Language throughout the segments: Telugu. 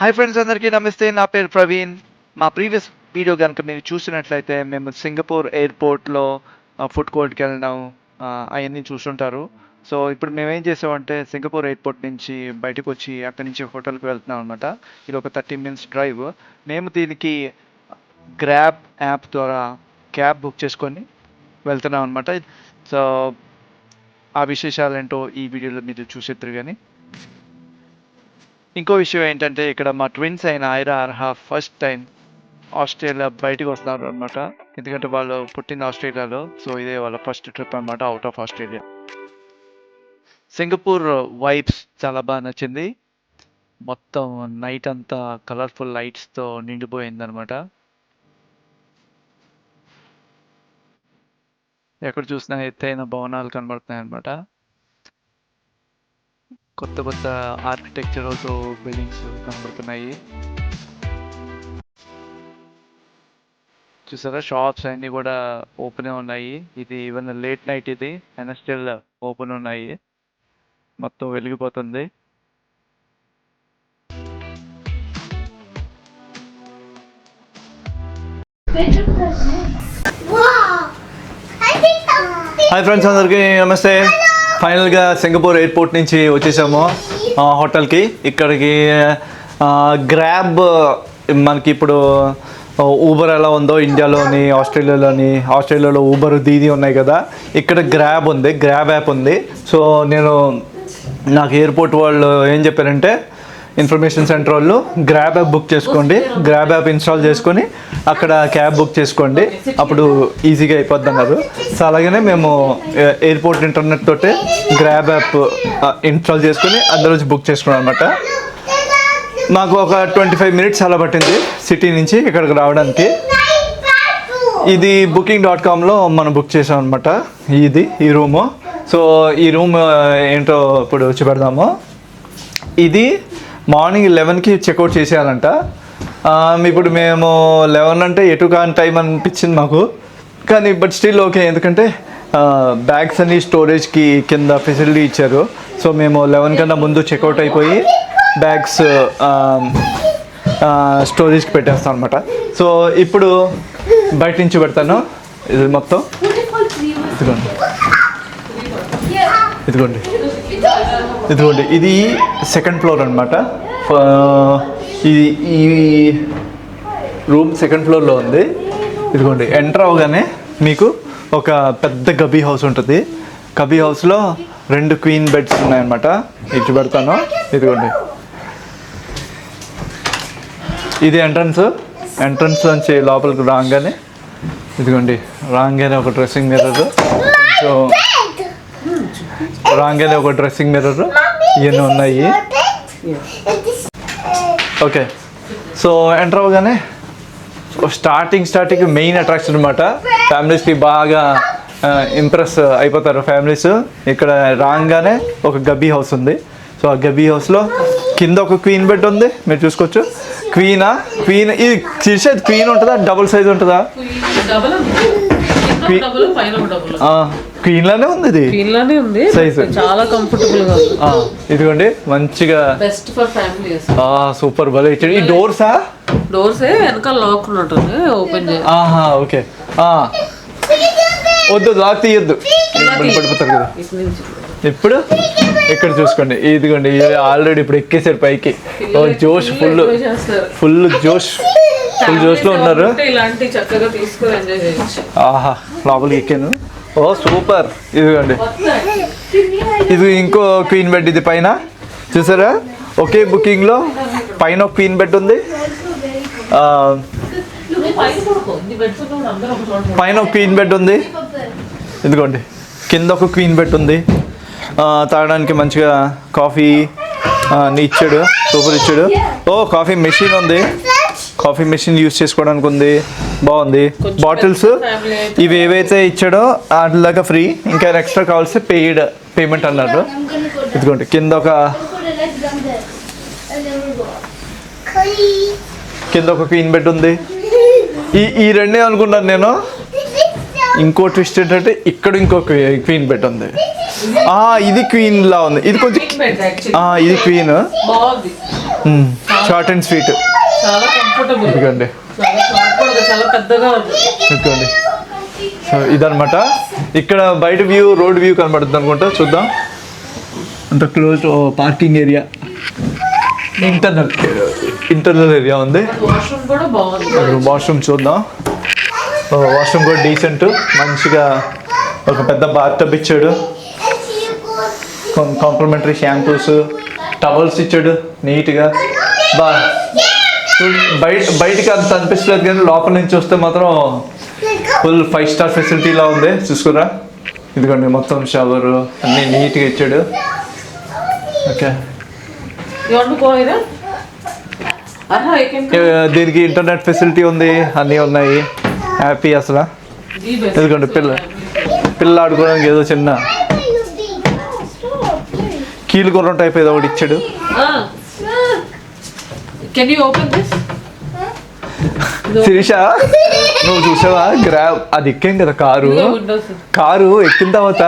హాయ్ ఫ్రెండ్స్, అందరికీ నమస్తే. నా పేరు ప్రవీణ్. మా ప్రీవియస్ వీడియో కనుక మీరు చూసినట్లయితే మేము సింగపూర్ ఎయిర్పోర్ట్లో ఫుడ్ కోర్ట్కి వెళ్ళడం అవన్నీ చూస్తుంటారు. సో ఇప్పుడు మేము ఏం చేసామంటే సింగపూర్ ఎయిర్పోర్ట్ నుంచి బయటకు వచ్చి అక్కడి నుంచి హోటల్కి వెళ్తున్నాం అనమాట. ఇది ఒక 30 minutes డ్రైవ్. మేము దీనికి గ్రాబ్ యాప్ ద్వారా క్యాబ్ బుక్ చేసుకొని వెళ్తున్నాం అనమాట. సో ఆ విశేషాలు ఏంటో ఈ వీడియోలో మీరు చూసేద్దరు. కానీ ఇంకో విషయం ఏంటంటే ఇక్కడ మా ట్విన్స్ అయిన Aira Arha first time Australia బయటకు వస్తున్నారు అనమాట. ఎందుకంటే వాళ్ళు పుట్టిన ఆస్ట్రేలియాలో. సో ఇదే వాళ్ళ ఫస్ట్ ట్రిప్ అనమాట out of Australia. Singapore vibes చాలా బాగా నచ్చింది. మొత్తం నైట్ అంతా కలర్ఫుల్ లైట్స్తో నిండిపోయింది అనమాట. ఎక్కడ చూసినా ఎత్తైన భవనాలు కనబడుతున్నాయి అనమాట. కొత్త కొత్త ఆర్కిటెక్చర్తో బిల్డింగ్స్ కనబడుతున్నాయి. చూసారా, షాప్స్ అన్నీ కూడా ఓపెన్ ఉన్నాయి. ఇది ఈవెన్ లేట్ నైట్ ఇది అయినా స్టిల్ ఓపెన్ ఉన్నాయి. మొత్తం వెలిగిపోతుంది. హాయ్ ఫ్రెండ్స్, అందరికీ నమస్తే. ఫైనల్గా సింగపూర్ ఎయిర్పోర్ట్ నుంచి వచ్చేసాము హోటల్కి. ఇక్కడికి గ్రాబ్ మనకి ఇప్పుడు ఊబర్ ఎలా ఉందో ఇండియాలోని ఆస్ట్రేలియాలో ఊబర్ దీది ఉన్నాయి కదా, ఇక్కడ గ్రాబ్ ఉంది, గ్రాబ్ యాప్ ఉంది. సో నాకు ఎయిర్పోర్ట్ వాళ్ళు ఏం చెప్పారంటే, ఇన్ఫర్మేషన్ సెంటర్ వాళ్ళు గ్రాబ్ యాప్ బుక్ చేసుకోండి, గ్రాబ్ యాప్ ఇన్స్టాల్ చేసుకొని అక్కడ క్యాబ్ బుక్ చేసుకోండి, అప్పుడు ఈజీగా అయిపోద్ది అన్నారు. సో అలాగనే మేము ఎయిర్పోర్ట్ ఇంటర్నెట్ తోటే గ్రాబ్ యాప్ ఇన్స్టాల్ చేసుకొని అందులో బుక్ చేసుకున్నాం అనమాట. మాకు ఒక 25 minutes అలా పట్టింది సిటీ నుంచి ఇక్కడికి రావడానికి. ఇది booking.comలో మనం బుక్ చేసాం అనమాట. ఈ రూము. సో ఈ రూమ్ ఏంటో ఇప్పుడు వచ్చి పెడదాము. ఇది మార్నింగ్ 11కి చెక్అవుట్ చేసేయాలంట. ఇప్పుడు మేము 11 అంటే ఎటు కాని టైం అనిపించింది మాకు, కానీ బట్ స్టిల్ ఓకే. ఎందుకంటే బ్యాగ్స్ అన్ని స్టోరేజ్కి కింద ఫెసిలిటీ ఇచ్చారు. సో మేము 11 కన్నా ముందు చెక్అవుట్ అయిపోయి బ్యాగ్స్ స్టోరేజ్కి పెట్టేస్తాం అనమాట. సో ఇప్పుడు బయట నుంచి పెడతాను. ఇది మొత్తం ఇదిగోండి ఇది సెకండ్ ఫ్లోర్ అనమాట. ఈ రూమ్ సెకండ్ ఫ్లోర్లో ఉంది. ఇదిగోండి, ఎంటర్ అవగానే మీకు ఒక పెద్ద గబీ హౌస్ ఉంటుంది. గబీ హౌస్లో 2 క్వీన్ బెడ్స్ ఉన్నాయన్నమాట. ఇటు పెడతాను. ఇదిగోండి, ఇది ఎంట్రన్స్ నుంచి లోపలికి రాగానే ఇదిగోండి, రాగానే ఒక డ్రెస్సింగ్ మిర్రర్, ఇవన్నీ ఉన్నాయి. ఓకే, సో ఎంటర్ అవగానే స్టార్టింగ్ మెయిన్ అట్రాక్షన్ అనమాట. ఫ్యామిలీస్కి బాగా ఇంప్రెస్ అయిపోతారు ఫ్యామిలీస్. ఇక్కడ రాగానే ఒక గబ్బీ హౌస్ ఉంది. సో ఆ గబ్బీ హౌస్లో కింద ఒక క్వీన్ బెడ్ ఉంది, మీరు చూసుకోవచ్చు. క్వీన్ ఇది శీర్షత్ క్వీన్ ఉంటుందా, డబుల్ సైజ్ ఉంటుందా? క్వీన్ లానే ఉంది. ఇది సైజ్ చాలా కంఫర్టబుల్ గా ఉంది. ఇదిగోండి, మంచిగా బెస్ట్ ఫర్ ఫ్యామిలీస్. సూపర్ భలే ఇచ్చాడు. ఈ డోర్స్ వెనకాల లాక్ ఉంటుంది, ఓపెన్ చేయాలి. ఓకే, వద్దు లాక్ తీయద్దు, పడిపోతారు కదా. ఇప్పుడు ఇక్కడ చూసుకోండి, ఇదిగోండి, ఆల్రెడీ ఇప్పుడు ఎక్కేసారు పైకి. ఫుల్ జోష్లో ఉన్నారు. లోపలికి ఎక్కాను. సూపర్. ఇదిగోండి, ఇది ఇంకో క్వీన్ బెడ్. ఇది పైన చూసారా, ఒకే బుకింగ్లో పైన ఒక క్వీన్ బెడ్ ఉంది, పైన ఒక క్వీన్ బెడ్ ఉంది. ఇదిగోండి, కింద ఒక క్వీన్ బెడ్ ఉంది. తాగడానికి మంచిగా కాఫీ ఇచ్చాడు, సూపర్ ఇచ్చాడు. కాఫీ మెషిన్ ఉంది, కాఫీ మెషిన్ యూజ్ చేసుకోవడానికి ఉంది, బాగుంది. బాటిల్స్ ఇవి ఏవైతే ఇచ్చాడో వాటి దాకా ఫ్రీ, ఇంకా ఎక్స్ట్రా కావాల్సి పేమెంట్ అన్నారు. ఇదిగోండి, కింద ఒక క్వీన్ బెడ్ ఉంది. ఈ రెండే అనుకున్నాను నేను. ఇంకో ట్విస్ట్ ఏంటంటే ఇక్కడ ఇంకో క్వీన్ బెడ్ ఉంది. ఇది క్వీన్ లా ఉంది. ఇది కొంచెం ఇది క్వీన్. Short and sweet. చాలా కంఫర్టబుల్. ఇదిగోండి చాలా పెద్దగా ఉంది. ఇదిగోండి. సో ఇదనమాట. ఇక్కడ బయట వ్యూ, రోడ్ వ్యూ కనబడుతుంది అనుకుంటా. చూద్దాం. అంత close parking area, internal area ఉంది. వాష్రూమ్ కూడా బాగుంది. వాష్రూమ్ చూద్దాం. వాష్రూమ్ కూడా డీసెంట్, మంచిగా ఒక పెద్ద బాత్ టబ్ ఇచ్చాడు, కాంప్లిమెంటరీ షాంపూస్, టవల్స్ ఇచ్చాడు నీట్గా. బయటికి అంత అనిపిస్తలేదు కానీ లోపల నుంచి వస్తే మాత్రం ఫుల్ 5 స్టార్ ఫెసిలిటీలా ఉంది. చూసుకురా. ఇదిగోండి మొత్తం షవర్ అన్నీ నీట్గా ఇచ్చాడు. ఓకే. దీనికి ఇంటర్నెట్ ఫెసిలిటీ ఉంది, అన్నీ ఉన్నాయి. హ్యాపీ అసలు. ఎందుకంటే పిల్ల ఆడుకోవడానికి ఏదో చిన్న కీలు గుర్రం టైప్ ఏదో ఒకటి ఇచ్చాడు. శిరీష, నువ్వు చూసావా గ్రాబ్ అది ఎక్కాం కదా కారు ఎక్కిన తర్వాత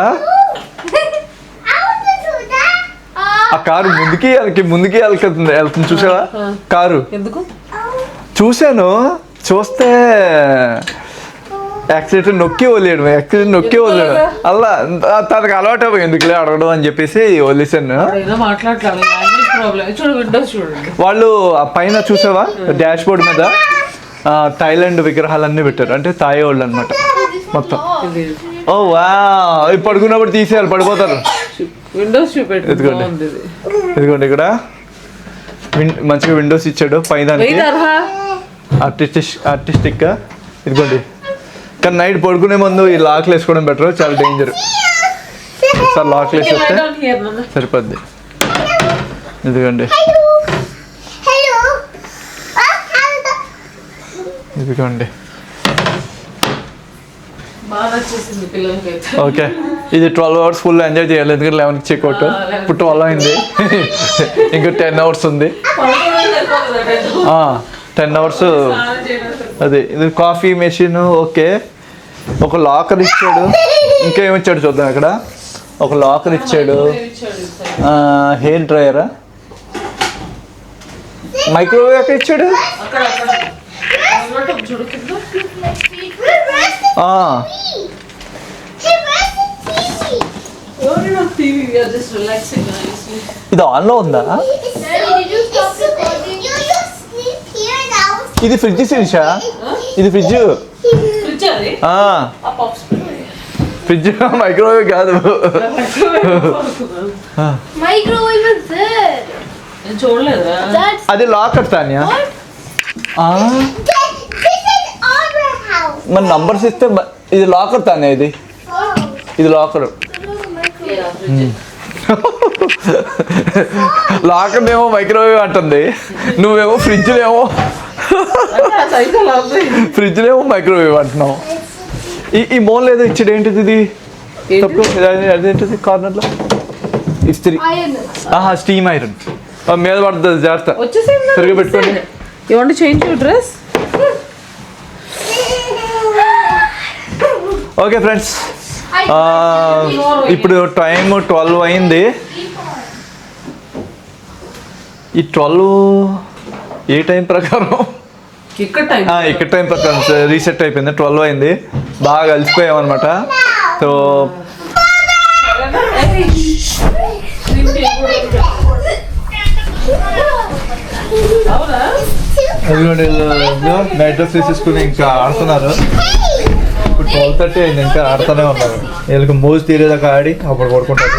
ఆ కారు ముందుకి వెళ్తుంది చూసావా కారు? చూశాను. చూస్తే యాక్సిడెంట్ నొక్కి వదిలేడు అలా తనకు అలవాటు ఎందుకులే అడగడం అని చెప్పేసి వదిలేసాను. వాళ్ళు ఆ పైన చూసావా డాష్ బోర్డ్ మీద థాయిలాండ్ విగ్రహాలన్నీ పెట్టారు, అంటే థాయ్ వాళ్ళు అనమాట మొత్తం. ఓ వా, పడుకున్నప్పుడు తీసేయాలి, పడిపోతారు. ఇదిగోండి ఇక్కడ మంచిగా విండోస్ ఇచ్చాడు పైన ఆర్టిస్టిక్. ఇదిగోండి. కానీ నైట్ పడుకునే ముందు ఈ లాక్లు వేసుకోవడం బెటర్, చాలా డేంజర్. ఒకసారి లాక్లు వేసేస్తే సరిపోద్ది. ఇదిగోండి. ఇదిగోండి. ఓకే. ఇది 12 hours ఫుల్ ఎంజాయ్ చేయాలి, ఎందుకంటే 11కి చెక్అవుట్. ఇప్పుడు 12 అయింది, ఇంకా 10 hours ఉంది. 10 hours. అదే ఇది కాఫీ మెషిన్. ఓకే. ఒక లాకర్ ఇచ్చాడు. ఇంకేమిచ్చాడు చూద్దాం. ఇక్కడ ఒక లాకర్ ఇచ్చాడు. హెయిర్ డ్రైయరా, మైక్రోవేవ్ ఎక్కడ ఇచ్చాడు? ఇది ఆన్లో ఉందా? ఇది ఫ్రిడ్జ్ శిరీషా, ఇది ఫ్రిడ్జ్. ఫ్రిడ్జ్ మైక్రోవేవ్ కాదు. అది లాకర్ తాన్యా. మన నంబర్స్ ఇస్తే ఇది లాకర్ తానే. ఇది లాకర్. లాకర్ ఏమో మైక్రోవేవ్ అంటుంది, నువ్వేమో ఫ్రిడ్జ్లేమో మైక్రోవేవ్ అంటున్నావు. ఈ మోన్ ఏదో ఇచ్చాడు. ఏంటిది ఇది? తప్పు. అదేంటిది కార్నర్లో ఇస్త్రీ. స్టీమ్ ఐరన్ మీద పడుతుంది, జాగ్రత్త. సరిగ్గా పెట్టుకోండి. ఓకే ఫ్రెండ్స్, ఇప్పుడు టైం 12 అయింది. ఈ 12 ఏ టైం ప్రకారం? ఇక్కడ టైం ప్రకారం రీసెట్ అయిపోయింది. 12 అయింది. బాగా అలసిపోయామన్నమాట. సో నైట్ డ్రెస్ తీసేసుకుని ఇంకా ఆడుతున్నారు. ఇప్పుడు 12:30 అయింది, ఇంకా ఆడుతూనే ఉన్నారు. వీళ్ళకి మోజు తీరేదాకా ఆడి అప్పుడు పడుకుంటారు.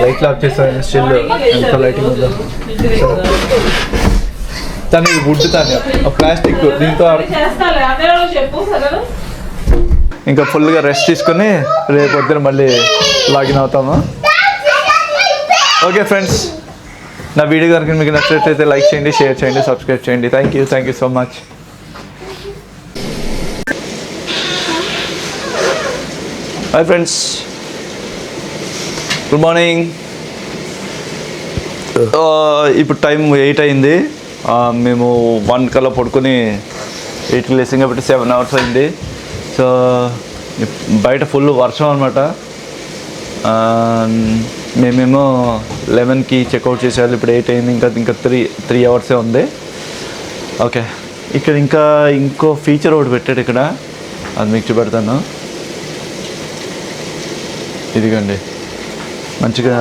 లైట్లు ఆఫ్ చేస్తారు. స్టిల్ ఎంత లైటింగ్ ఉందో. తను ఇది వుడ్, తను ప్లాస్టిక్. దీంతో ఇంకా ఫుల్గా రెస్ట్ తీసుకుని రేపు పొద్దున మళ్ళీ లాగిన్ అవుతాము. ఓకే ఫ్రెండ్స్, నా వీడియో కనుక మీకు నచ్చినట్లయితే లైక్ చేయండి, షేర్ చేయండి, సబ్స్క్రైబ్ చేయండి. Thank you so much. Hi friends, good morning. ఇప్పుడు టైం 8 అయింది. మేము 1 కల్లా పడుకొని 8కి లేసింగ్ కాబట్టి 7 hours అయింది. సో బయట ఫుల్ వర్షం అనమాట. మేమేమో 11కి చెక్అవుట్ చేసేయాలి. ఇప్పుడు 8 అయింది. ఇంకా త్రీ అవర్సే ఉంది. ఓకే, ఇక్కడ ఇంకో ఫీచర్ ఒకటి పెట్టాడు ఇక్కడ, అది మీకు చూపెడతాను. ఇదిగోండి, మంచిగా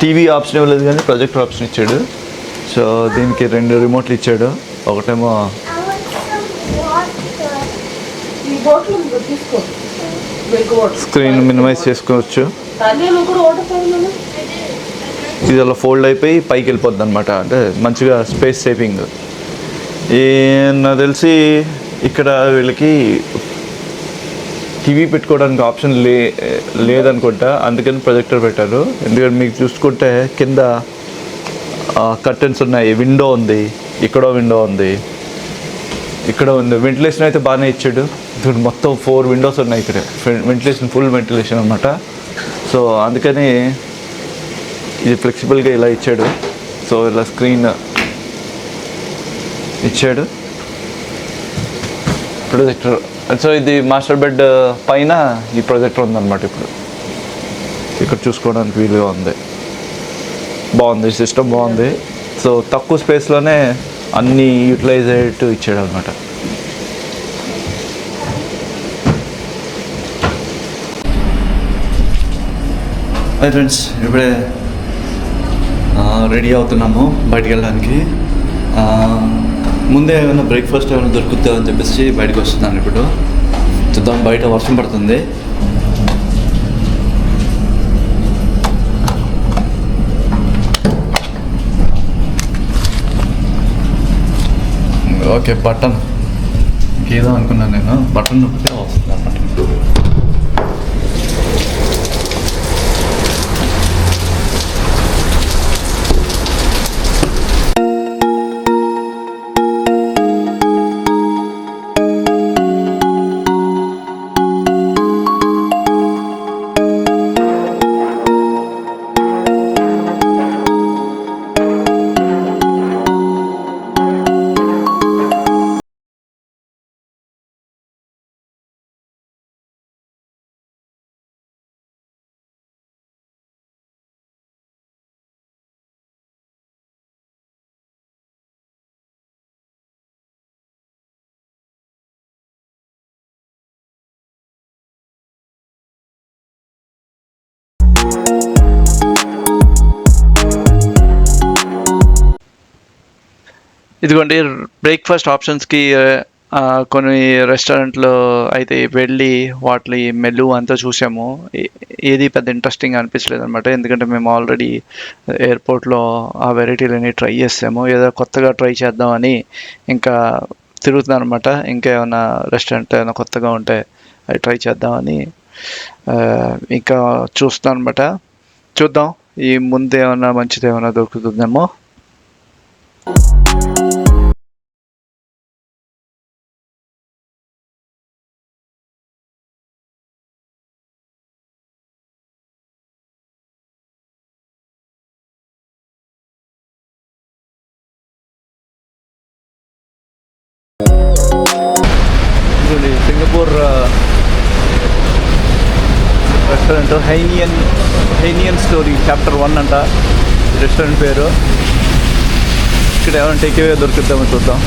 టీవీ ఆప్షన్ ఇవ్వలేదు కానీ ప్రొజెక్టర్ ఆప్షన్ ఇచ్చాడు. సో దీనికి 2 రిమోట్లు ఇచ్చాడు. ఒకటేమో స్క్రీన్ మినిమైజ్ చేసుకోవచ్చు. ఇది అలా ఫోల్డ్ అయిపోయి పైకి వెళ్ళిపోద్ది అనమాట. అంటే మంచిగా స్పేస్ సేవింగ్. నాకు తెలిసి ఇక్కడ వీళ్ళకి టీవీ పెట్టుకోవడానికి ఆప్షన్ లేదనుకుంటా, అందుకని ప్రొజెక్టర్ పెట్టారు. ఎందుకంటే మీకు చూసుకుంటే కింద కర్టెన్స్ ఉన్నాయి, విండో ఉంది, ఇక్కడ విండో ఉంది, ఇక్కడ ఉంది. వెంటిలేషన్ అయితే బాగానే ఇచ్చాడు. మొత్తం 4 విండోస్ ఉన్నాయి ఇక్కడ. వెంటిలేషన్, ఫుల్ వెంటిలేషన్ అనమాట. సో అందుకని ఇది ఫ్లెక్సిబుల్గా ఇలా ఇచ్చాడు. సో ఇలా స్క్రీన్ ఇచ్చాడు, ప్రొజెక్టర్. సో ఇది మాస్టర్ బెడ్ పైన ఈ ప్రొజెక్టర్ ఉందన్నమాట. ఇప్పుడు ఇక్కడ చూసుకోవడానికి వీలుగా ఉంది. బాగుంది, సిస్టమ్ బాగుంది. సో తక్కువ స్పేస్లోనే అన్నీ యూటిలైజ్ అయ్యేట్టు ఇచ్చాడు అనమాట. హాయ్ ఫ్రెండ్స్, ఇప్పుడే రెడీ అవుతున్నాము బయటికి వెళ్ళడానికి. ముందే ఏమైనా బ్రేక్ఫాస్ట్ ఏమైనా దొరుకుతుందో అని చెప్పేసి బయటకు వస్తున్నాను. ఇప్పుడు చూద్దాం, బయట వర్షం పడుతుంది. ఓకే, బటన్ ఏదో అనుకున్నాను నేను. బటన్ నొక్కితే వస్తుంది అన్నమాట. ఇదిగోండి, బ్రేక్ఫాస్ట్ ఆప్షన్స్కి కొన్ని రెస్టారెంట్లో అయితే వెళ్ళి వాటి మెనూ అంతా చూసాము. ఏది పెద్ద ఇంట్రెస్టింగ్ అనిపించలేదు అనమాట. ఎందుకంటే మేము ఆల్రెడీ ఎయిర్పోర్ట్లో ఆ వెరైటీలన్నీ ట్రై చేసాము. ఏదో కొత్తగా ట్రై చేద్దామని ఇంకా తిరుగుతున్నాను అనమాట. ఇంకా ఏమైనా రెస్టారెంట్ ఏమైనా కొత్తగా ఉంటే అవి ట్రై చేద్దామని ఇంకా చూస్తున్నాను అనమాట. చూద్దాం, ఈ ముందు ఏమైనా మంచిది ఏమైనా దొరుకుతుందేమో. సింగపూర్ రెస్టారెంట్ హైనియన్ స్టోరీ చాప్టర్ 1 అంట రెస్టారెంట్ పేరు. ఇక్కడ ఏమైనా టేక్అవే దొరుకుతామో చూద్దాం.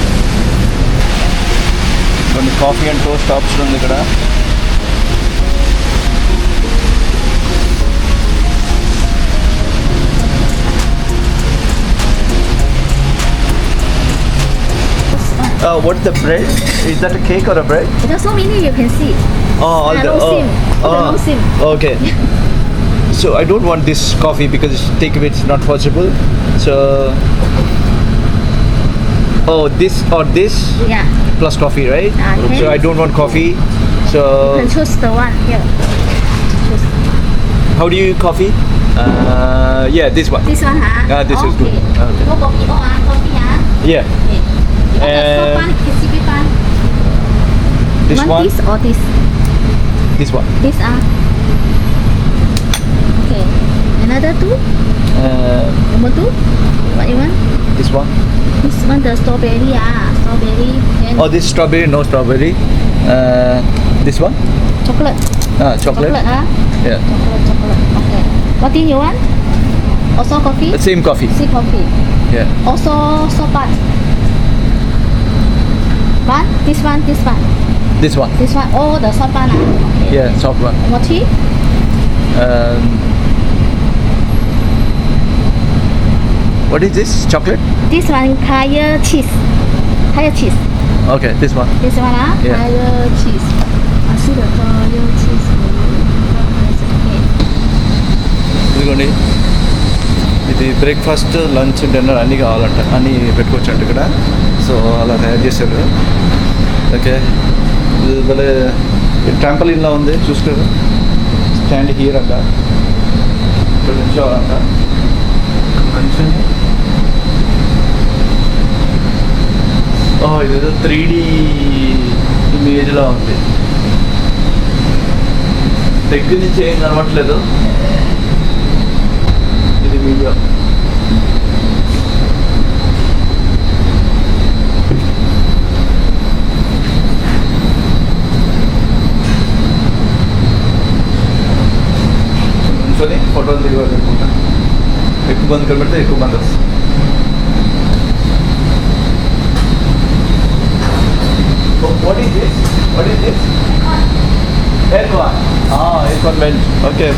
కొన్ని కాఫీ అండ్ టోస్ట్ ఆప్షన్ ఉంది ఇక్కడ. What's the bread? Is that a cake or a bread? There's so many you can see. All the sim. No sim. Okay. So I don't want this coffee because takeaway is not possible. So this or this Yeah. plus coffee, right? Okay. So I don't want coffee. So You can choose the one here. Choose. how do you coffee? Yeah, this one. This one, huh? This is good. Okay. No coffee, coffee, huh? Yeah. Okay. You want the soft one, crispy one? This Want one. this or this? This one. This, Okay. Another two? Number 2? What you want? This one. This one, the strawberry, strawberry. And Oh, this strawberry, no strawberry. This one. chocolate. Chocolate. Chocolate, huh? Yeah. Chocolate. Okay. What do you want? Also coffee? Same coffee. See coffee. Yeah. Also soft bun. Bun? This one, this one. This one. This one. Oh, the soft bun. Okay. Yeah, soft one. More tea? What is this? Chocolate? This one, Kaya cheese. Kaya cheese. Okay, this one. This one, Yeah. Kaya cheese. I see the Kaya cheese. Okay. ఇదిగోండి ఇది బ్రేక్ఫాస్ట్ లంచ్ డిన్నర్ అన్నీ కావాలంట అన్నీ పెట్టుకోవచ్చు అంట ఇక్కడ సో అలా తయారు చేశారు ఓకే ఇది భలే ట్రాంపలిన్లా ఉంది చూసుకోరు స్టాండ్ హియర్ అంట ఇక్కడ నిల్చోవాలంట మంచిని ఇదేదో 3D ఇమేజ్లా ఉంది దగ్గర నుంచి ఏం కనబట్లేదు ఇది వీడియో నుంచొని ఫోటోలు దిగాలి అనుకుంటా ఎక్కువ మంది కనబడితే ఎక్కువ మంది వస్తుంది What is this? What is this? Aircon. Aircon vent. Okay.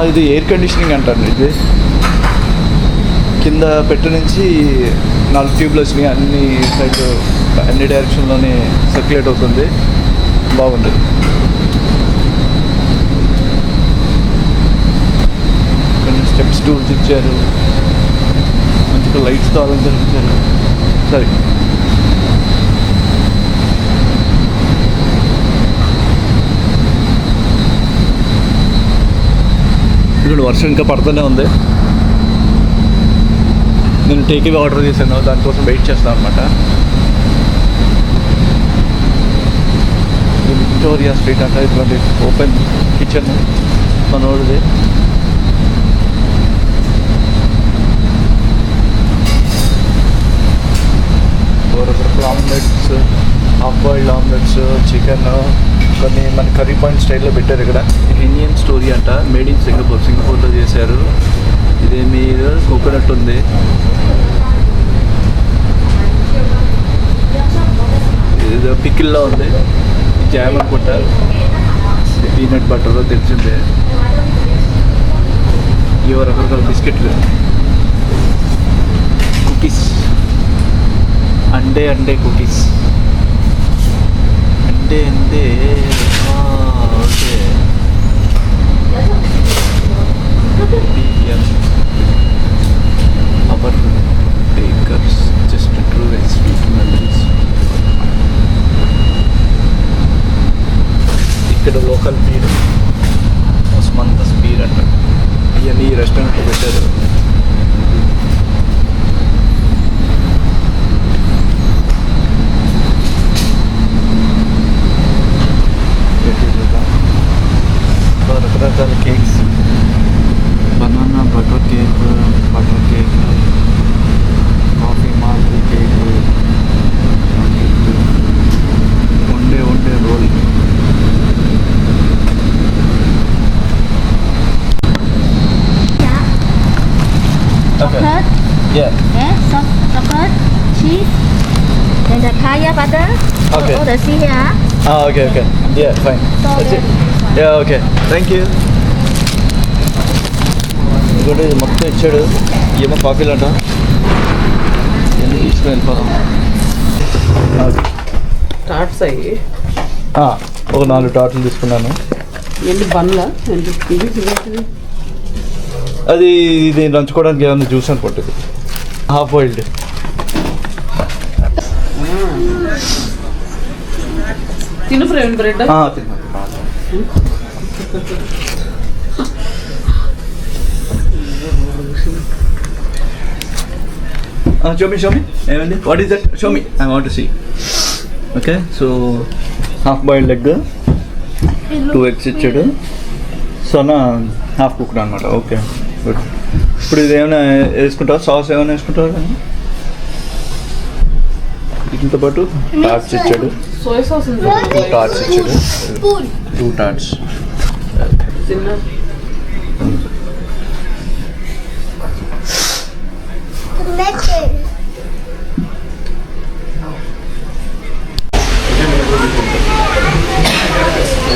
ఇది ఎయిర్ కండిషనింగ్ అంటారు ఇది కింద పెట్టు నుంచి 4 ట్యూబ్లు వచ్చినాయి అన్ని సైడ్ అన్ని డైరెక్షన్లోనే సర్క్యులేట్ అవుతుంది బాగుంది కొన్ని స్టెప్స్ టూల్స్ ఇచ్చారు మంచిగా లైట్స్తో అలంకరించారు సరే ఇక్కడ వర్షం ఇంకా పడుతూనే ఉంది నేను టేక్ ఆర్డర్ చేశాను దానికోసం వెయిట్ చేస్తాను అనమాట విక్టోరియా స్ట్రీట్ అంటే ఇటువంటి ఓపెన్ కిచెన్ మనోడిది రకరకాల omelettes half boiled omelettes chicken కొన్ని మన కర్రీ పాయింట్ స్టైల్లో పెట్టారు ఇక్కడ ఇండియన్ స్టోరీ అంట మేడ్ ఇన్ సింగపూర్లో చేశారు ఇదే మీద కోకోనట్ ఉంది ఏదో పికిల్లో ఉంది జామ్ అనుకుంటా పీనట్ బటర్ తెలిసిందే ఇవో రకరకాల బిస్కెట్లు కుకీస్ అండే కుకీస్ అండే okay our bakers just true sweet memories ఇక్కడ లోకల్ బీర్ ఉస్మాన్ బస్ బీర్ అంట ఇవన్నీ ఈ రెస్టారెంట్లో పెట్టారు రకరకాల cakes banana butter cake coffee malty cake వండే roll Chocolate. Yeah. Yeah, chocolate, cheese, and the kaya butter. Okay. All the see here. Okay. Yeah, fine. So That's it. Yeah, okay. Thank you. ఇంకోటి మొత్తం ఇచ్చాడు ఏమో కాఫీలు అంట ఎన్ని తీసుకుని వెళ్ళిపోదాం టాట్స్ అయ్యి ఒక 4 టాట్లు తీసుకున్నాను ఏంటి బండ్ల ఏంటి అది ఇది నంచుకోవడానికి ఏమన్నా జ్యూస్ అనుకుంటుంది హాఫ్ బాయిల్డ్ తిను ఫ్రెండ్ బ్రెడ్ show me ఏమైంది what is that show me I want to see okay so half boiled egg 2 eggs ఇచ్చాడు సోనా హాఫ్ కుక్డ్ అనమాట ఓకే గుడ్ ఇప్పుడు ఇది ఏమైనా వేసుకుంటావా సాస్ ఏమైనా వేసుకుంటావా వీటితో పాటు టార్చ్ ఇచ్చాడు సోయా సాస్ టార్చ్ ఇచ్చాడు 2 tarts. తిన్నా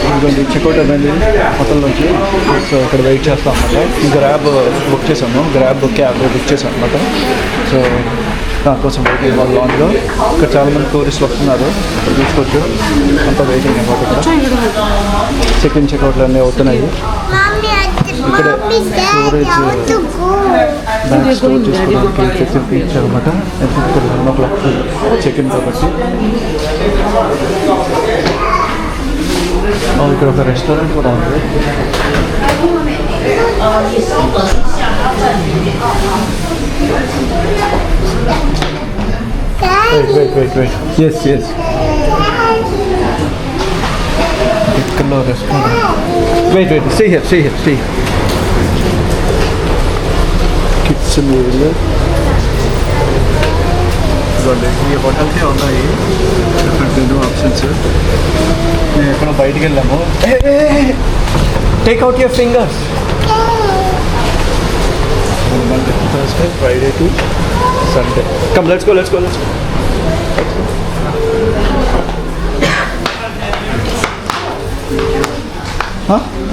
ఇదిగోండి చెక్అవుట్ అయింది హోటల్ నుంచి. సో ఇక్కడ వెయిట్ చేస్తాం అనమాట. గ్రాబ్ బుక్ చేసాము, గ్రాబ్ క్యాబ్ బుక్ చేసాం అనమాట. సో దానికోసం వెయిటింగ్ వాళ్ళు లాంగ్లో. ఇక్కడ చాలామంది టూరిస్టులు వస్తున్నారు, చూసుకోవచ్చు. అంతా వెయిటింగ్ అనమాట. ఇక్కడ చెక్ ఇన్ చెక్అవుట్లు అన్నీ అవుతున్నాయి. ఇక్కడ స్టోరేజ్ బ్యాగ్ స్టోర్ చేసుకోవడానికి చెక్ ఇన్ ఇచ్చారనమాట. ఇక్కడ 1 o'clock చెక్ ఇన్ కాబట్టి. ఇక్కడ ఒక రెస్టారెంట్ కూడా ఉంది. వెయిట్ ఎస్ ఇక్కడ restaurant. Wait stay here kitchen area. ఈ హోటల్కే ఉన్నాయి డిఫరెంట్ మెనూ ఆప్షన్స్. మేము ఎక్కడో బయటికి వెళ్ళాము. Take out your fingers. Monday Thursday Friday to Sunday. Come let's go.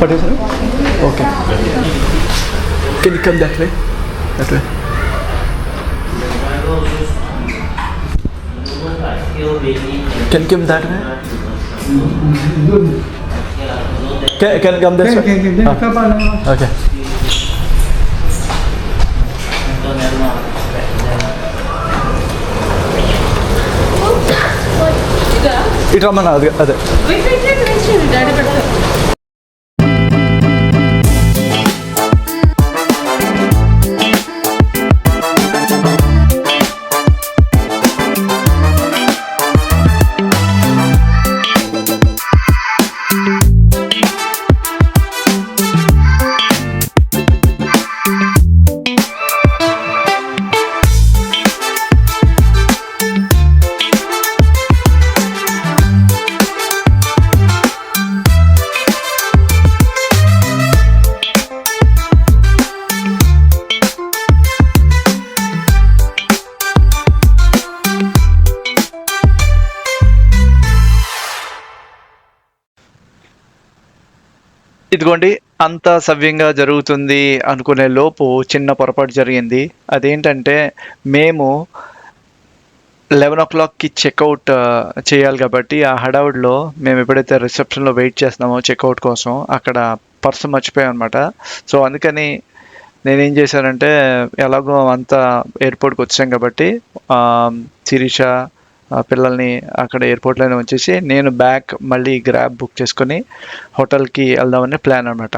పట్టేసారు. Okay, can you come that way. Can you come that way? Can you come this way? Okay. ఇటు రమ్మన్నా. అదే డాడీ పెడతారు. ఇదిగోండి, అంతా సవ్యంగా జరుగుతుంది అనుకునే లోపు చిన్న పొరపాటు జరిగింది. అదేంటంటే మేము 11 o'clockకి చెక్అవుట్ చేయాలి కాబట్టి ఆ హడావుడిలో మేము ఎప్పుడైతే రిసెప్షన్లో వెయిట్ చేస్తున్నామో చెక్అవుట్ కోసం అక్కడ పర్సు మర్చిపోయాం అనమాట. సో అందుకని నేనేం చేశానంటే ఎలాగో అంతా ఎయిర్పోర్ట్కి వచ్చాం కాబట్టి శిరీష పిల్లల్ని అక్కడ ఎయిర్పోర్ట్లోనే వచ్చేసి నేను బ్యాక్ మళ్ళీ గ్రాబ్ బుక్ చేసుకొని హోటల్కి వెళ్దామని ప్లాన్ అనమాట.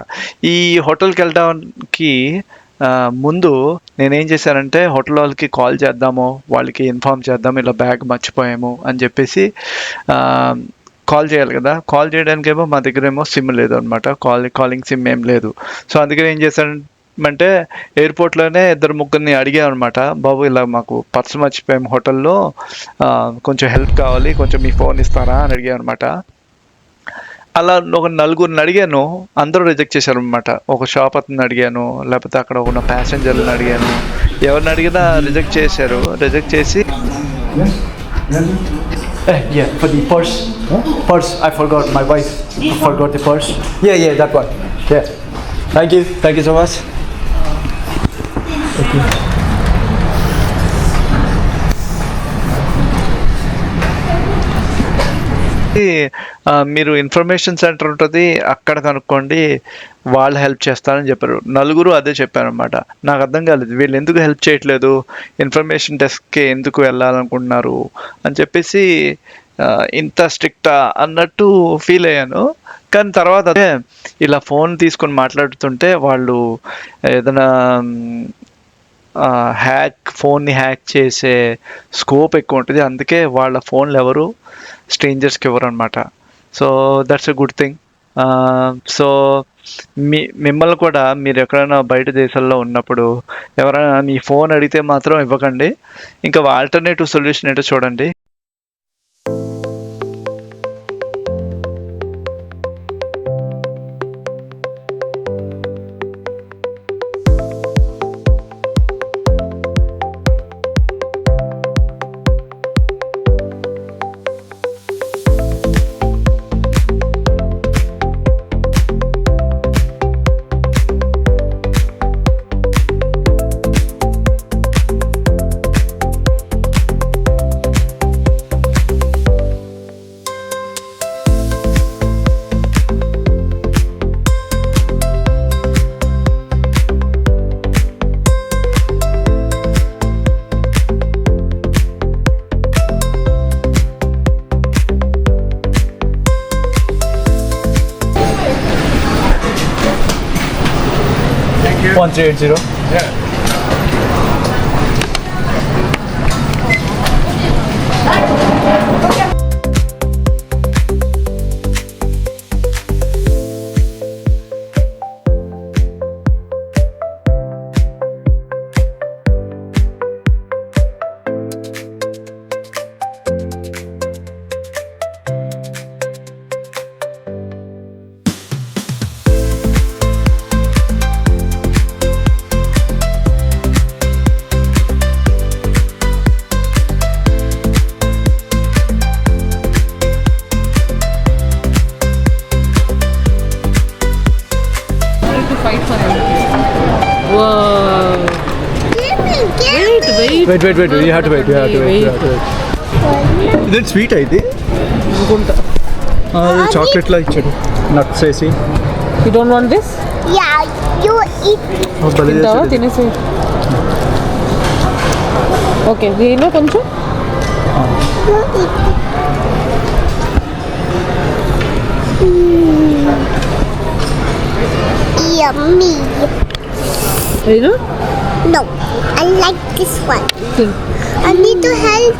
ఈ హోటల్కి వెళ్ళడానికి ముందు నేనేం చేశానంటే హోటల్ వాళ్ళకి కాల్ చేద్దాము, వాళ్ళకి ఇన్ఫామ్ చేద్దాము ఇలా బ్యాగ్ మర్చిపోయాము అని చెప్పేసి కాల్ చేయాలి కదా. కాల్ చేయడానికేమో మా దగ్గర ఏమో సిమ్ లేదు అనమాట, కాలింగ్ సిమ్ ఏం లేదు. సో అందుకని ఏం చేశానంటే ఎయిర్పోర్ట్లోనే 2-3 అడిగాను అనమాట, బాబు ఇలా మాకు పర్సు మర్చిపోయాము హోటల్లో, కొంచెం హెల్ప్ కావాలి, కొంచెం మీ ఫోన్ ఇస్తారా అని అడిగాను అనమాట. అలా ఒక 4 అడిగాను, అందరూ రిజెక్ట్ చేశారు అనమాట. ఒక షాప్ అతను అడిగాను, లేకపోతే అక్కడ ఉన్న ప్యాసింజర్ని అడిగాను, ఎవరిని అడిగినా రిజెక్ట్ చేశారు. రిజెక్ట్ చేసి yeah, for the purse, I forgot, my wife forgot the purse. Yeah, that one. Yeah, thank you so much. Okay. మీరు ఇన్ఫర్మేషన్ సెంటర్ ఉంటుంది అక్కడ కనుక్కోండి, వాళ్ళు హెల్ప్ చేస్తారని చెప్పారు. 4 అదే చెప్పారనమాట. నాకు అర్థం కాలేదు, వీళ్ళు ఎందుకు హెల్ప్ చేయట్లేదు, ఇన్ఫర్మేషన్ డెస్క్కి ఎందుకు వెళ్ళాలనుకుంటున్నారు అని చెప్పేసి ఇంత స్ట్రిక్టా అన్నట్టు ఫీల్ అయ్యాను. కానీ తర్వాత అదే ఇలా ఫోన్ తీసుకొని మాట్లాడుతుంటే వాళ్ళు ఏదైనా ఫోన్ని హ్యాక్ చేసే స్కోప్ ఎక్కువ ఉంటుంది, అందుకే వాళ్ళ ఫోన్లు ఎవరు స్ట్రేంజర్స్కి ఇవ్వరు అనమాట. So that's a good thing. So మిమ్మల్ని కూడా మీరు ఎక్కడైనా బయట దేశాల్లో ఉన్నప్పుడు ఎవరైనా మీ ఫోన్ అడిగితే మాత్రం ఇవ్వకండి, ఇంకా ఆల్టర్నేటివ్ సొల్యూషన్ ఏంటో చూడండి. 1380. Fight for everything. Whoa. Wait. Wait. You have to wait. Is it sweet అయితే అనుకుంటా. చాక్లెట్ లా ఇచ్చాడు నట్స్ వేసి. You don't want this? Yeah, you eat. తింటావా? తినేసి. ఓకే దీనిలో కొంచెం You eat. Yummy. ఏదో No, I like this one. తిను. I need to help.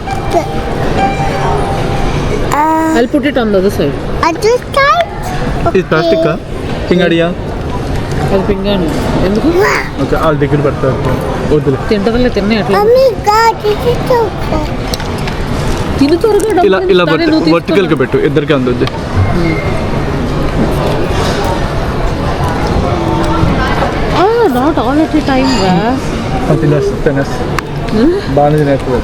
I'll put it on the other side. Other side? ఇది ప్లాస్టిక్ పింగడియా. అది పింగాను ఎందుకు ఓకే వాళ్ళ దగ్గర పెడతారు వద్దులే. తింటదలే తిన్నే అట్లా Oh my god, this is so good. తిను త్వరగా డబ్బులు ఇలా ఇస్తానే నువ్వు వర్టికల్ గా పెట్టు ఇద్దరికి అందొద్దు. నాట్ ఆల్ ఎట్ టైమ్ రా తినేస్తా బాగానే తినేస్తుంది.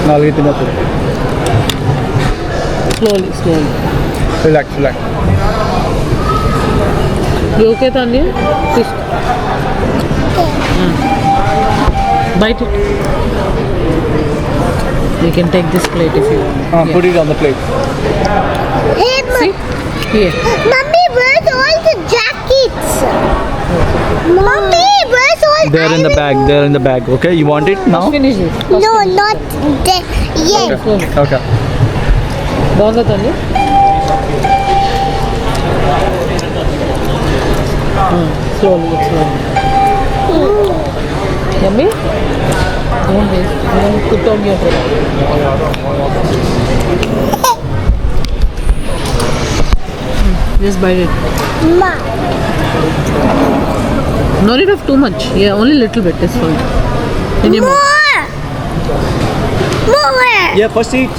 4 తినేస్తుంది. Slowly relax. ఓకే తాన్య తీసుకో బయట you can take this plate if you want. Put it on the plate. Hey, See? Here. Mommy, where's all the jackets? Mommy, where's all They're in the bag. Okay, you want it now? Finish it. No, not that yet. Okay. బాగుందా తల్లి slowly yummy don't waste. Don't put on your head. Just bite it. Ma. No need of too much. Yeah, only little bit is fine. In your mouth. More. Yeah, first eat.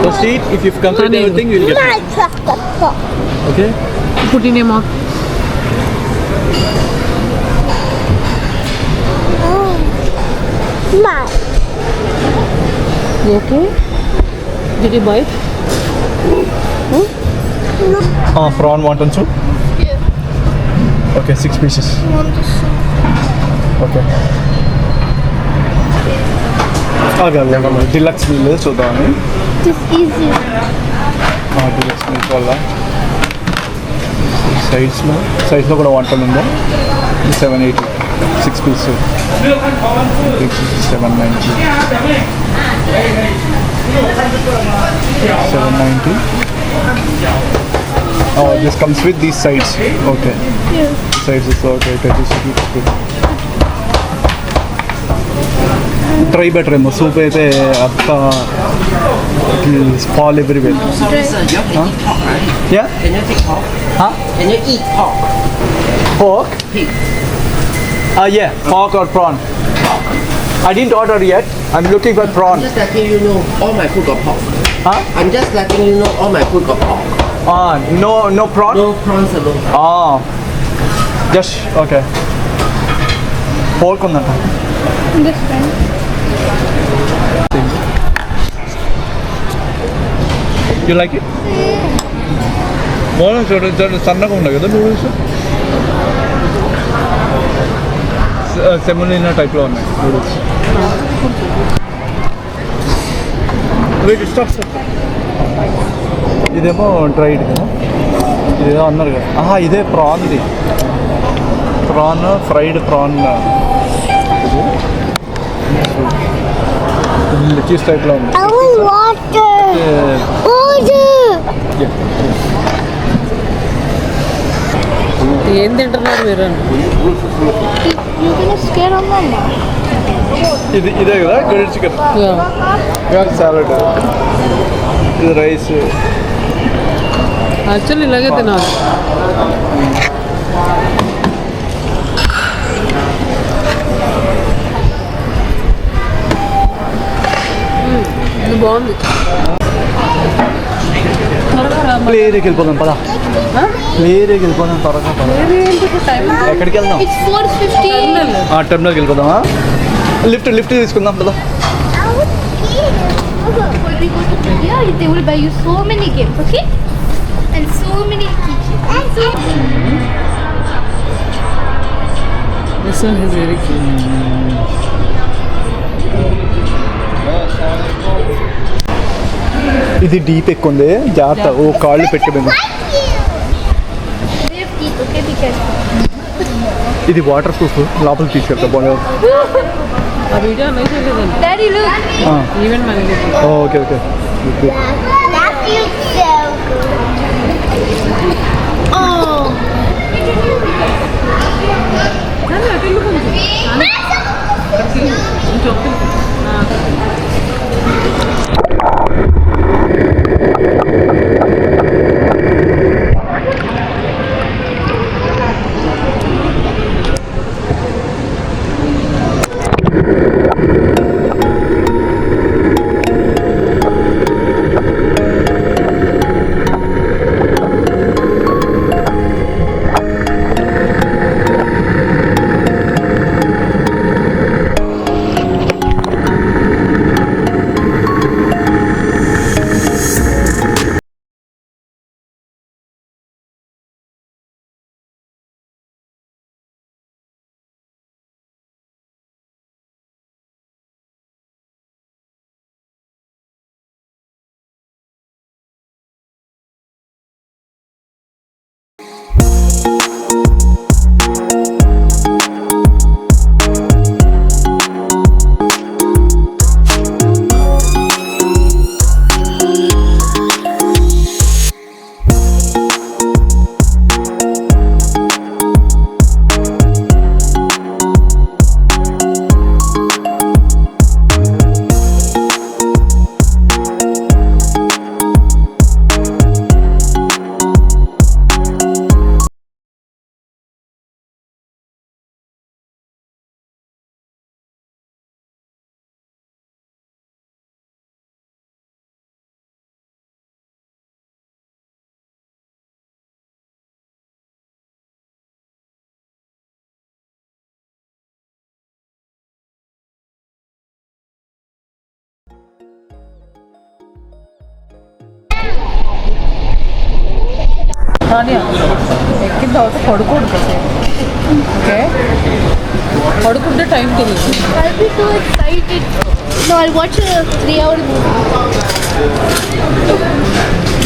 First eat. If you've completed Honey. everything, you'll get My it. chocolate. Okay? Put in your mouth. My. You okay? Did you bite? Prawn wonton soup? Yeah. Okay, 6 pieces. Okay. Deluxe meal చూద్దామని. This is easy. Deluxe meal వల్ల సైడ్స్లో కూడా వంటలు ఉందా 780 6 pieces 790 Oh, this comes with these sides. Okay. Yes. Sides is okay. This is good. Try better emo soup అయితే అంత fall everywhere. Sir, you can eat pork, right? Yeah? Can you take pork? Huh? Can you eat pork? Pork? Pig. Yeah, pork or prawn. I didn't order yet. I'm looking for I'm prawn. just letting you know all my food got pork. Huh? I'm just letting you know all my food got pork. No prawn? No prawns alone. Just okay. Pork ఉందంట. This one. You like it? బాగుంది చూడండి సన్నగా ఉన్నాయి కదా నూడిల్స్ సెమోలినా టైప్లో ఉన్నాయి నూడిల్స్ వెయిట్ స్టాప్ ఇదేమో డ్రైడ్ కదా ఇదేదో అన్నారు కదా ఇదే ప్రాన్ ఇది ప్రాన్ ఫ్రైడ్ ప్రాన్ ఇది లెచీస్ టైప్లో ఉంది I want water. Water. Yeah. ఏం తింటున్నారు మీరు అని. You're gonna scare on mama. ఇదే కదా గ్రిల్డ్ చికెన్, సాలడ్, ఇది రైస్. యాక్చువల్లీ ఇలాగే తినాలి. ఇది బాగుంది. త్వరగా రా. మళ్ళీ ఏరియాకి వెళ్ళిపోదాం పదా, ఏరియాకి వెళ్ళిపోదాం త్వరగా పద. ఎక్కడికి వెళ్దాం? It's 4:50. టెర్మినల్కి వెళ్ళిపోదామా? లిఫ్ట్ తీసుకుందాం పదా. When we go to India, they will buy you so many games, okay? And so many keychains. This one is very cute. ఇది డీప్ ఎక్కువ ఉంది, జాగ్రత్త. ఓ కాళ్ళు పెట్టిపోయింది. They have teeth, okay? Be careful. ఇది వాటర్ ప్రూఫ్, లోపలికి తీసుకెళ్తా బాగా. ఆ వీడియో నైస్ లేదండి. Daddy, look. ఈవెన్ మనకి okay okay. That feels so good. Oh. కానీ ఎక్కిన తర్వాత పడుకోడు కాసేపు. ఓకే, పడుకుంటే టైం తెలియదు. I'll be so excited. No, I'll watch a 3-hour movie.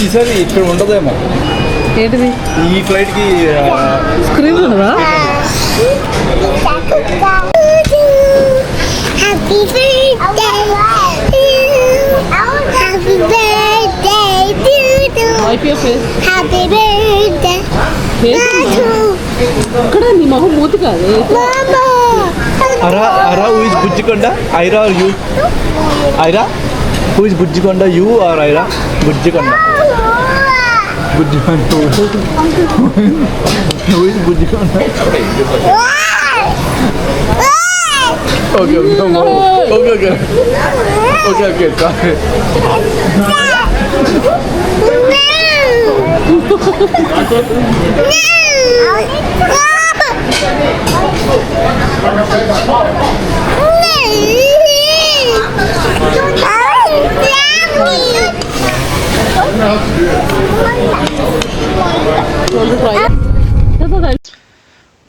ఈసారి ఇక్కడ ఉండదేమో ఏంటిది? ఈ ఫ్లైట్కి. స్క్రీన్ ఉన్నదా? Happy birthday. Happy birthday to you. YPF face Happy birthday. ఇక్కడ నీ మొహం మూతి కాదు. Mama. అరా హూ ఇస్ బుజ్జికొండ? Aira are you? Aira who is బుజ్జికొండ? You are Aira? బుజ్జికొండ. బుజ్జికొండ. హూ ఇస్ బుజ్జికొండ? ఓకే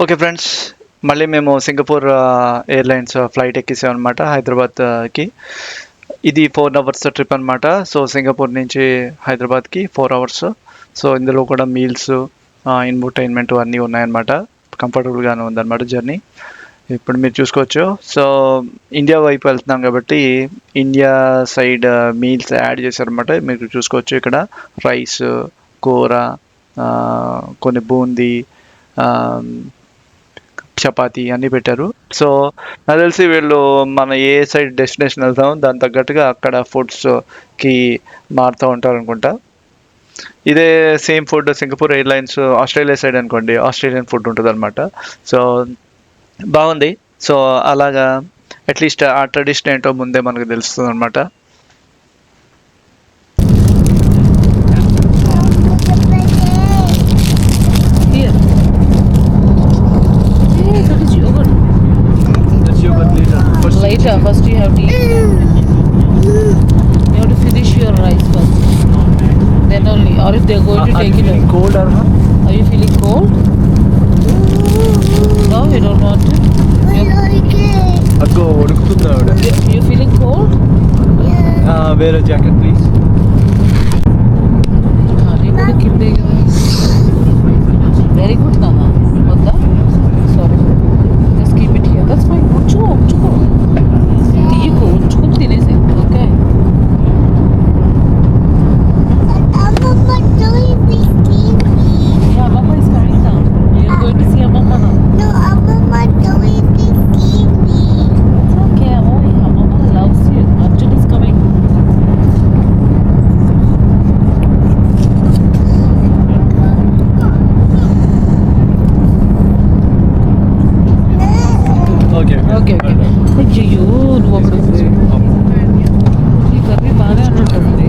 ఓకే ఫ్రెండ్స్, మళ్ళీ మేము సింగపూర్ ఎయిర్లైన్స్ ఫ్లైట్ ఎక్కేసాం అనమాట హైదరాబాద్కి. ఇది 4 hours ట్రిప్ అనమాట. సో సింగపూర్ నుంచి హైదరాబాద్కి 4 hours. సో ఇందులో కూడా మీల్స్, ఇన్ఫర్టైన్మెంట్ అన్నీ ఉన్నాయన్నమాట. కంఫర్టబుల్గానే ఉందన్నమాట జర్నీ. ఇప్పుడు మీరు చూసుకోవచ్చు. సో ఇండియా వైపు వెళ్తున్నాం కాబట్టి ఇండియా సైడ్ మీల్స్ యాడ్ చేశారనమాట. మీరు చూసుకోవచ్చు ఇక్కడ రైస్, కూర, కొన్ని బూందీ, చపాతీ అన్నీ పెట్టారు. సో నాకు తెలిసి వీళ్ళు మన ఏ సైడ్ డెస్టినేషన్ వెళ్తాం దాని తగ్గట్టుగా అక్కడ ఫుడ్స్కి మారుతూ ఉంటారు అనుకుంటా. ఇదే same food Singapore airlines Australia side అనుకోండి, ఆస్ట్రేలియన్ ఫుడ్ ఉంటుంది అనమాట. సో బాగుంది. సో అలాగా అట్లీస్ట్ ఆ ట్రెడిషన్ ఏంటో ముందే మనకు తెలుస్తుంది అనమాట. Here. Hey, that is yogurt. Later, first you have to eat. You have to finish your rice first. Then only, or if they are going to take it out. Cold అర్మా? Are you feeling cold? No, you don't want to. I like it. అగ్గో ఉడుకుతుంది ఆవిడ. You feeling cold? Yeah. వేరే జాకెట్ ప్లీజ్. అది కూడా కిందే కదా. Very good, Nana. వద్దా? Sorry. Just keep it here. That's fine. ఉంచుకో. తీయకు, ఉంచుకొని తినేసే. Okay. Mama, don't be skinny. Yeah, Mama is coming down. You're going to see Mama now. No, Mama, don't be skinny. It's okay. Oh, yeah. Mama loves you. Arjun is coming. Okay okay okay. అయ్యో నువ్వు అప్పుడు ఈ కర్రీ బాగానే ఉన్నట్టుంది.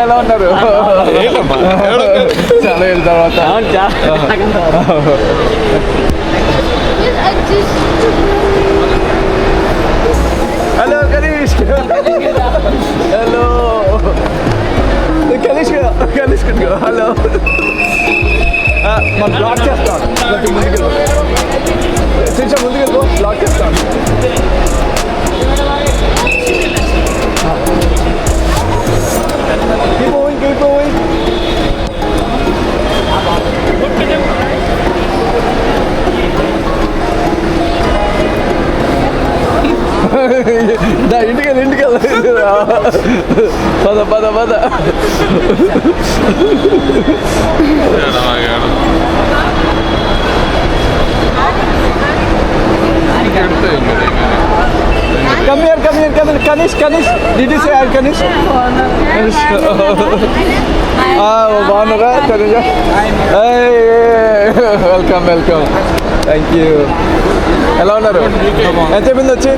ఎలా ఉన్నారు? చాలా ఏళ్ళ తర్వాత. Hello Kanish. Hello Kanish hello. మనం బ్లాక్ చేస్తాం. కొంచెం ముందుకు బ్లాక్ చేస్తాం. Keep going. ఇంటికి పద. Come here. Kanish. Did you say I'm Kanish? బాగున్నారా? వెల్కమ్. Thank you. ఎలా ఉన్నారు? ఎంత చెప్పింది వచ్చి?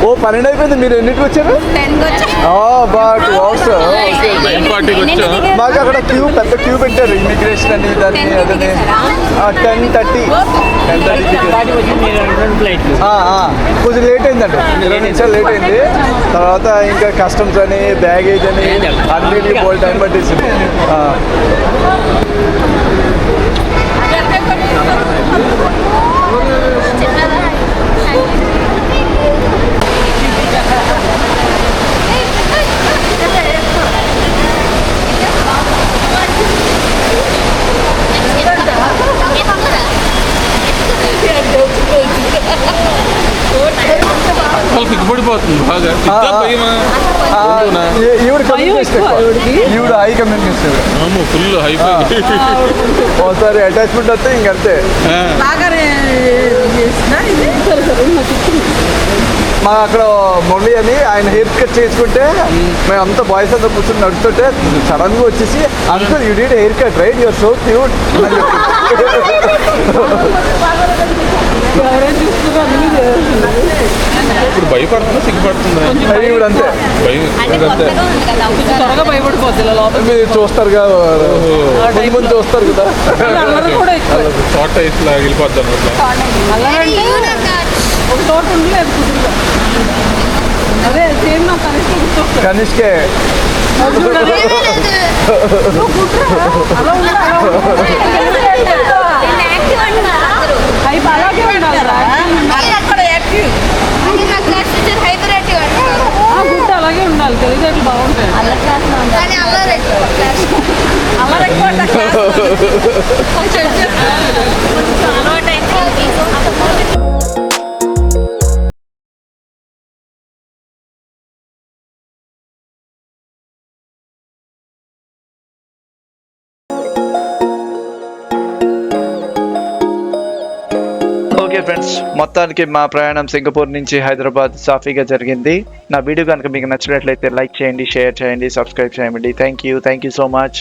ఓ 12 అయిపోయింది. మీరు ఎన్నిటికి వచ్చారు? బాట్ మాకు అక్కడ పెద్ద క్యూ పెట్టారు. ఇమిగ్రేషన్ అని దాన్ని అదని 10:30 కొంచెం లేట్ అయిందండి. 20 నిమిషాలు లేట్ అయింది. తర్వాత ఇంకా కస్టమ్స్ అని బ్యాగేజ్ అని అన్నిటికీ పోల్ టైం పట్టేసింది. సిగ్గా భయమా? ఉండునా? ఈవిడ భయం కమ్యూనికేషన్ ఎక్కువ ఆవిడకి. ఈవిడ హై కమ్యూనికేషన్ అమ్మో, ఫుల్ హైప్. ఒకసారి అటాచ్మెంట్ వస్తే ఇంకంతే. బాగానే చేసిన ఇది సరే సరే నాకు ఇచ్చింది. మా అక్కడ మురళి అని ఆయన హెయిర్ కట్ చేసుకుంటే మేము అంతా బాయ్స్ అంతా కూర్చొని నడుస్తుంటే సడన్ గా వచ్చేసి uncle you need hair cut right your so cute ఎవరైనా చూస్తున్నా అన్నీ చేస్తున్నారు. ఇప్పుడు భయపడుతుందా, సిగ్గుపడుతుందా? ఈవిడ అంతే. భయం అంతే. కొంచెం త్వరగా భయపడిపోద్ది ఇలా లోపల. మీరు చూస్తారు కదా ముందు ముందు చూస్తారు కదా. అల్లరి కూడా ఎక్కువ. షార్ట్ ఐస్ లాగా వెళ్ళిపోద్ది అన్నమాట. అల్లరంటే ఒక చోట ఉండలేదు కుదురుగా. అదే సేమ్ నా కనిష్ట గుర్తొస్తాడు. కనిష్కే అలా ఉండు, అలా ఉండు. అవి అలాగే ఉండాలిరా. గుట్ట అలాగే ఉండాలి, తెలిసేట్లు బాగుంటాయి. ఓకే ఫ్రెండ్స్, మొత్తానికి మా ప్రయాణం సింగపూర్ నుంచి హైదరాబాద్ సాఫీగా జరిగింది. నా వీడియో కనుక మీకు నచ్చినట్లయితే లైక్ చేయండి, షేర్ చేయండి, సబ్స్క్రైబ్ చేయండి. Thank you so much.